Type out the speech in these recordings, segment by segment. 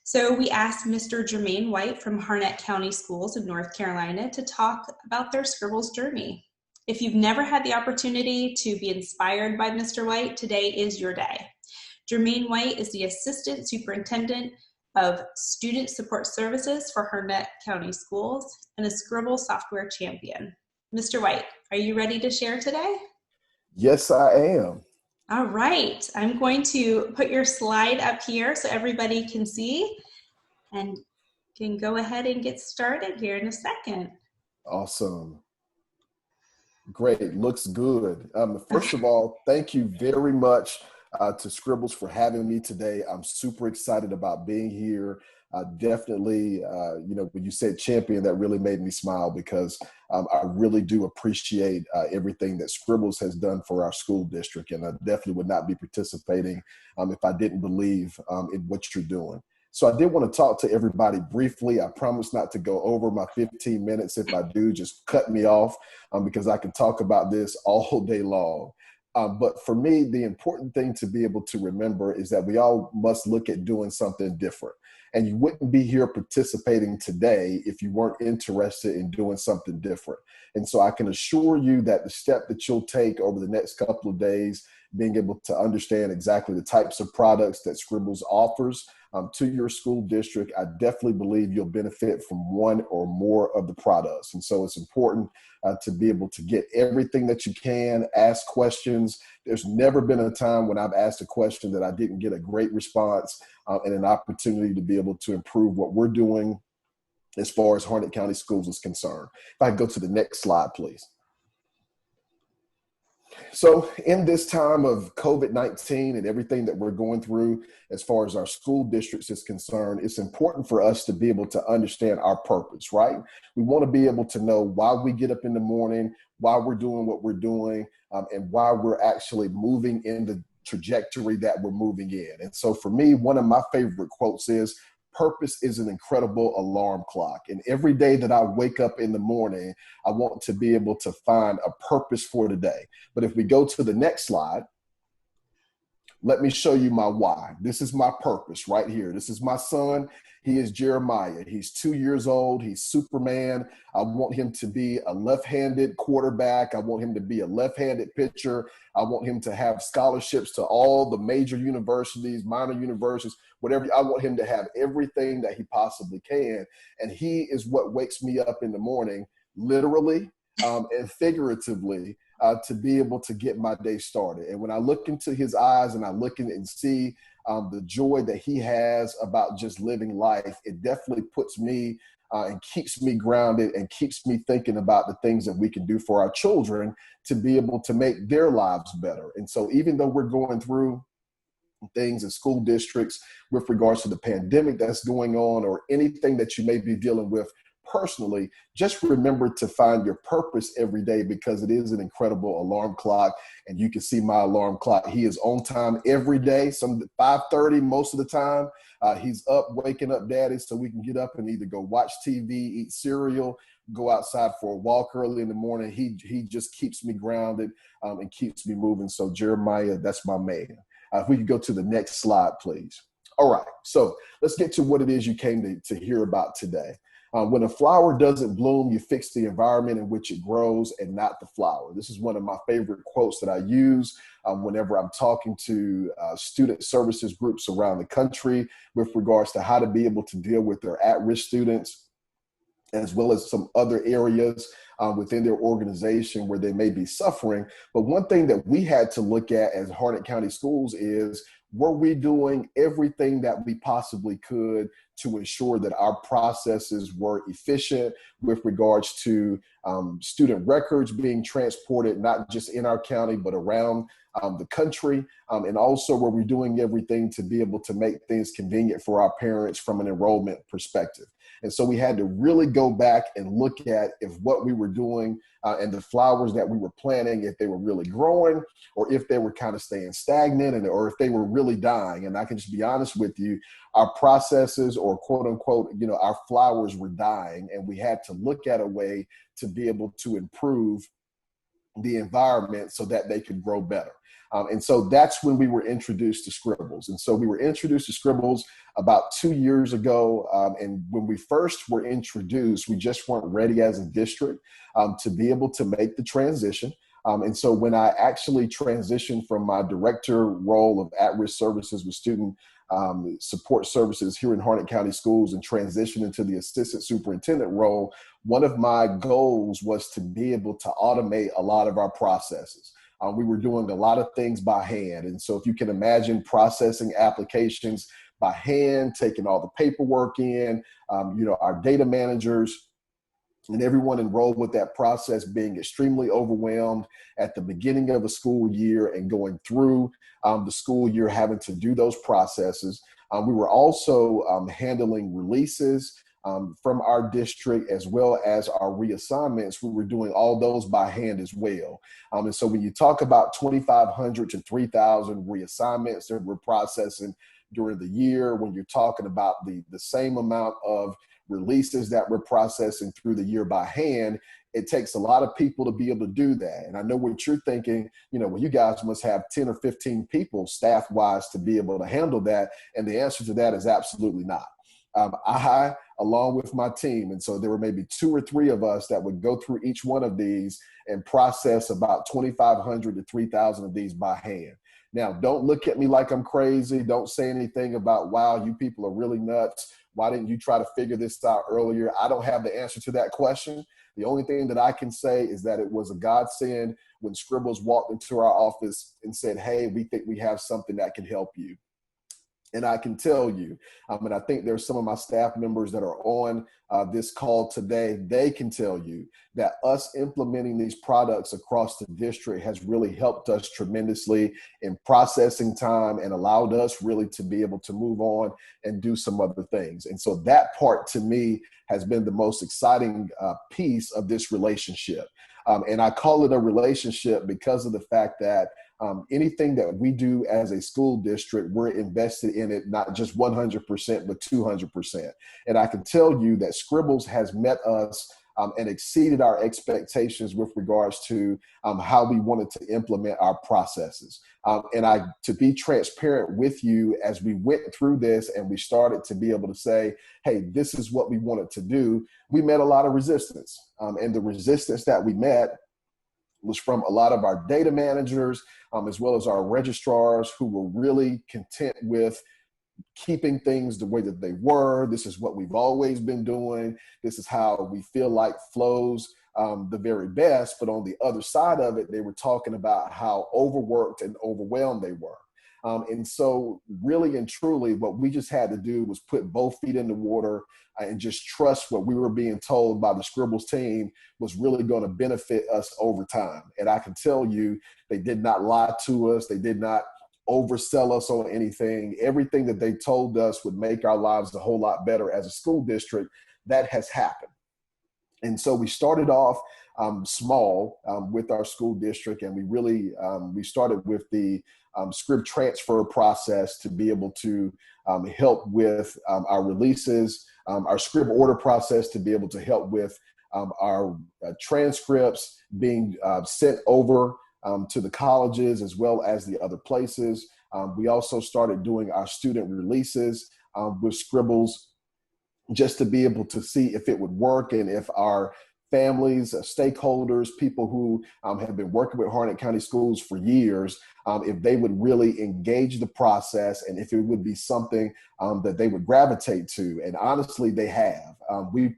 So we asked Mr. Jermaine White from Harnett County Schools in North Carolina to talk about their Scribbles journey. If you've never had the opportunity to be inspired by Mr. White, today is your day. Jermaine White is the Assistant Superintendent of Student Support Services for Harnett County Schools and a Scribbles Software champion. Mr. White, are you ready to share today? Yes, I am. All right, I'm going to put your slide up here so everybody can see and can go ahead and get started here in a second. Awesome. Great, looks good. First of all, thank you very much to Scribbles for having me today. I'm super excited about being here. Definitely, when you said champion, that really made me smile because I really do appreciate everything that Scribbles has done for our school district. And I definitely would not be participating if I didn't believe in what you're doing. So I did want to talk to everybody briefly. I promise not to go over my 15 minutes. If I do, just cut me off because I can talk about this all day long. But for me, the important thing to be able to remember is that we all must look at doing something different. And you wouldn't be here participating today if you weren't interested in doing something different. And so I can assure you that the step that you'll take over the next couple of days, being able to understand exactly the types of products that Scribbles offers to your school district, I definitely believe you'll benefit from one or more of the products. And so it's important to be able to get everything that you can, ask questions. There's never been a time when I've asked a question that I didn't get a great response and an opportunity to be able to improve what we're doing as far as Harnett County Schools is concerned. If I can go to the next slide, please. So in this time of COVID-19 and everything that we're going through as far as our school districts is concerned, it's important for us to be able to understand our purpose, right? We want to be able to know why we get up in the morning, why we're doing what we're doing, and why we're actually moving in the trajectory that we're moving in. And so for me, one of my favorite quotes is, purpose is an incredible alarm clock. And every day that I wake up in the morning, I want to be able to find a purpose for today. But if we go to the next slide, let me show you my why. This is my purpose right here. This is my son. He is Jeremiah. He's 2 years old. He's Superman. I want him to be a left-handed quarterback. I want him to be a left-handed pitcher. I want him to have scholarships to all the major universities, minor universities, whatever. I want him to have everything that he possibly can. And he is what wakes me up in the morning, literally and figuratively, to be able to get my day started. And when I look into his eyes and I look in and see the joy that he has about just living life, it definitely puts me and keeps me grounded and keeps me thinking about the things that we can do for our children to be able to make their lives better. And so even though we're going through things in school districts with regards to the pandemic that's going on or anything that you may be dealing with personally, just remember to find your purpose every day because it is an incredible alarm clock. And you can see my alarm clock. He is on time every day, some 5:30 most of the time. He's up, waking up daddy so we can get up and either go watch TV, eat cereal, go outside for a walk early in the morning. He just keeps me grounded and keeps me moving. So Jeremiah, that's my man. If we could go to the next slide, please. All right, so let's get to what it is you came to hear about today. When a flower doesn't bloom, you fix the environment in which it grows and not the flower. This is one of my favorite quotes that I use whenever I'm talking to student services groups around the country with regards to how to be able to deal with their at-risk students, as well as some other areas within their organization where they may be suffering. But one thing that we had to look at as Harnett County Schools is, were we doing everything that we possibly could to ensure that our processes were efficient with regards to student records being transported, not just in our county, but around the country? And also, were we doing everything to be able to make things convenient for our parents from an enrollment perspective? And so we had to really go back and look at if what we were doing and the flowers that we were planting, if they were really growing or if they were kind of staying stagnant or if they were really dying. And I can just be honest with you, our processes or quote unquote, our flowers were dying, and we had to look at a way to be able to improve the environment so that they could grow better. And so that's when we were introduced to Scribbles. And so we were introduced to Scribbles about 2 years ago. And when we first were introduced, we just weren't ready as a district to be able to make the transition. And so when I actually transitioned from my director role of at-risk services with student support services here in Harnett County Schools and transitioned into the assistant superintendent role, one of my goals was to be able to automate a lot of our processes. We were doing a lot of things by hand. And so if you can imagine processing applications by hand, taking all the paperwork in, our data managers and everyone enrolled with that process being extremely overwhelmed at the beginning of a school year and going through the school year having to do those processes. We were also handling releases from our district as well as our reassignments. We were doing all those by hand as well. And so when you talk about 2,500 to 3,000 reassignments that we're processing during the year, when you're talking about the same amount of releases that we're processing through the year by hand, it takes a lot of people to be able to do that. And I know what you're thinking, well, you guys must have 10 or 15 people staff-wise to be able to handle that. And the answer to that is absolutely not. I, along with my team, and so there were maybe 2 or 3 of us that would go through each one of these and process about 2,500 to 3,000 of these by hand. Now, don't look at me like I'm crazy. Don't say anything about, wow, you people are really nuts. Why didn't you try to figure this out earlier? I don't have the answer to that question. The only thing that I can say is that it was a godsend when Scribbles walked into our office and said, hey, we think we have something that can help you. And I can tell you, and I think there's some of my staff members that are on this call today, they can tell you that us implementing these products across the district has really helped us tremendously in processing time and allowed us really to be able to move on and do some other things. And so that part to me has been the most exciting piece of this relationship. And I call it a relationship because of the fact that anything that we do as a school district, we're invested in it, not just 100%, but 200%. And I can tell you that Scribbles has met us and exceeded our expectations with regards to how we wanted to implement our processes. And to be transparent with you, as we went through this and we started to be able to say, hey, this is what we wanted to do, we met a lot of resistance. And the resistance that we met was from a lot of our data managers, as well as our registrars, who were really content with keeping things the way that they were. This is what we've always been doing. This is how we feel like flows the very best. But on the other side of it, they were talking about how overworked and overwhelmed they were. And so really and truly, what we just had to do was put both feet in the water and just trust what we were being told by the Scribbles team was really going to benefit us over time. And I can tell you, they did not lie to us. They did not oversell us on anything. Everything that they told us would make our lives a whole lot better as a school district, that has happened. And so we started off small with our school district, and we started with the Scrib transfer process to be able to help with our releases, our Scrib order process to be able to help with our transcripts being sent over to the colleges as well as the other places. We also started doing our student releases with Scribbles just to be able to see if it would work and if our families, stakeholders, people who have been working with Harnett County Schools for years, if they would really engage the process and if it would be something that they would gravitate to. And honestly, they have. We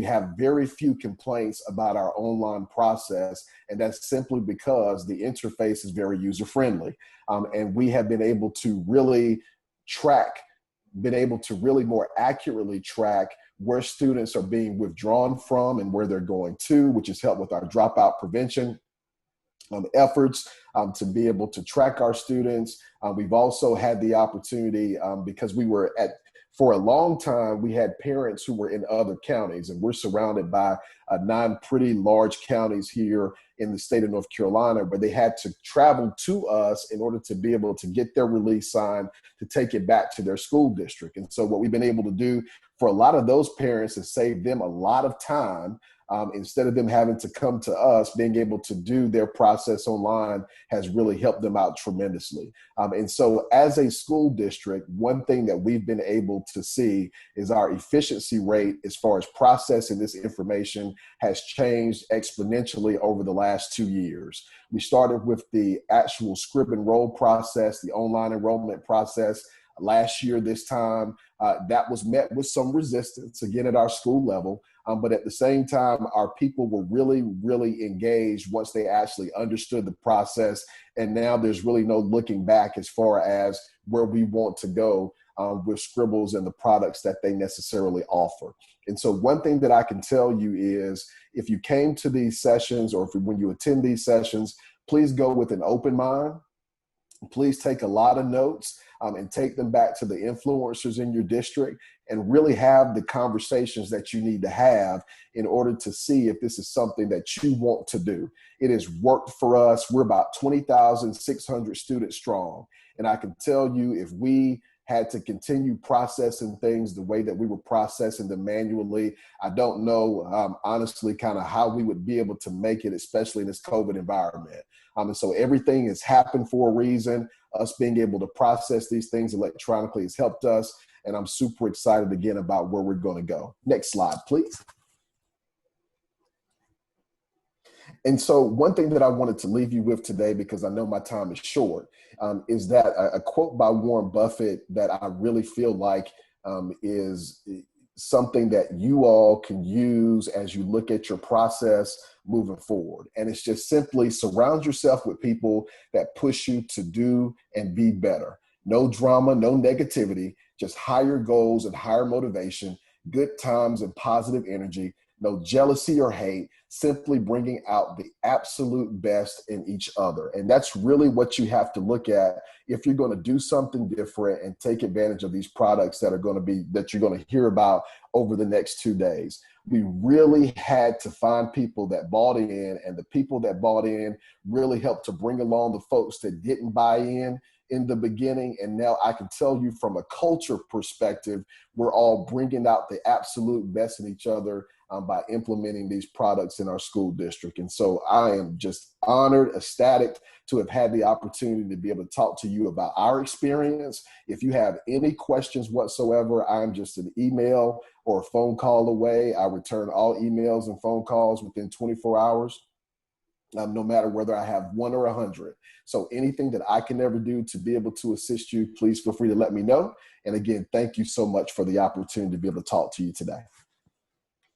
have very few complaints about our online process, and that's simply because the interface is very user-friendly. And we have been able to really more accurately track where students are being withdrawn from and where they're going to, which has helped with our dropout prevention efforts to be able to track our students. We've also had the opportunity because for a long time, we had parents who were in other counties, and we're surrounded by 9 pretty large counties here in the state of North Carolina, where they had to travel to us in order to be able to get their release signed to take it back to their school district. And so what we've been able to do for a lot of those parents is save them a lot of time Instead of them having to come to us, being able to do their process online has really helped them out tremendously. And so as a school district, one thing that we've been able to see is our efficiency rate as far as processing this information has changed exponentially over the last 2 years. We started with the actual script and roll process, the online enrollment process. Last year, this time, that was met with some resistance, again, at our school level. But at the same time, our people were really, really engaged once they actually understood the process. And now there's really no looking back as far as where we want to go with Scribbles and the products that they necessarily offer. And so one thing that I can tell you is if you came to these sessions or when you attend these sessions, please go with an open mind. Please take a lot of notes and take them back to the influencers in your district and really have the conversations that you need to have in order to see if this is something that you want to do. It has worked for us. We're about 20,600 students strong. And I can tell you if we had to continue processing things the way that we were processing them manually, I don't know, honestly, kind of how we would be able to make it, especially in this COVID environment. And so everything has happened for a reason. Us being able to process these things electronically has helped us. And I'm super excited again about where we're going to go. Next slide, please. And so one thing that I wanted to leave you with today, because I know my time is short, is that a quote by Warren Buffett that I really feel like is something that you all can use as you look at your process moving forward. And it's just simply surround yourself with people that push you to do and be better. No drama, no negativity, just higher goals and higher motivation, good times and positive energy, no jealousy or hate, simply bringing out the absolute best in each other. And that's really what you have to look at if you're going to do something different and take advantage of these products that you're going to hear about over the next 2 days. We really had to find people that bought in, and the people that bought in really helped to bring along the folks that didn't buy in the beginning. And now I can tell you from a culture perspective, we're all bringing out the absolute best in each other by implementing these products in our school district. And so I am just honored, ecstatic to have had the opportunity to be able to talk to you about our experience. If you have any questions whatsoever, I'm just an email or a phone call away. I return all emails and phone calls within 24 hours. No matter whether I have 1 or 100. So anything that I can ever do to be able to assist you, please feel free to let me know. And again, thank you so much for the opportunity to be able to talk to you today.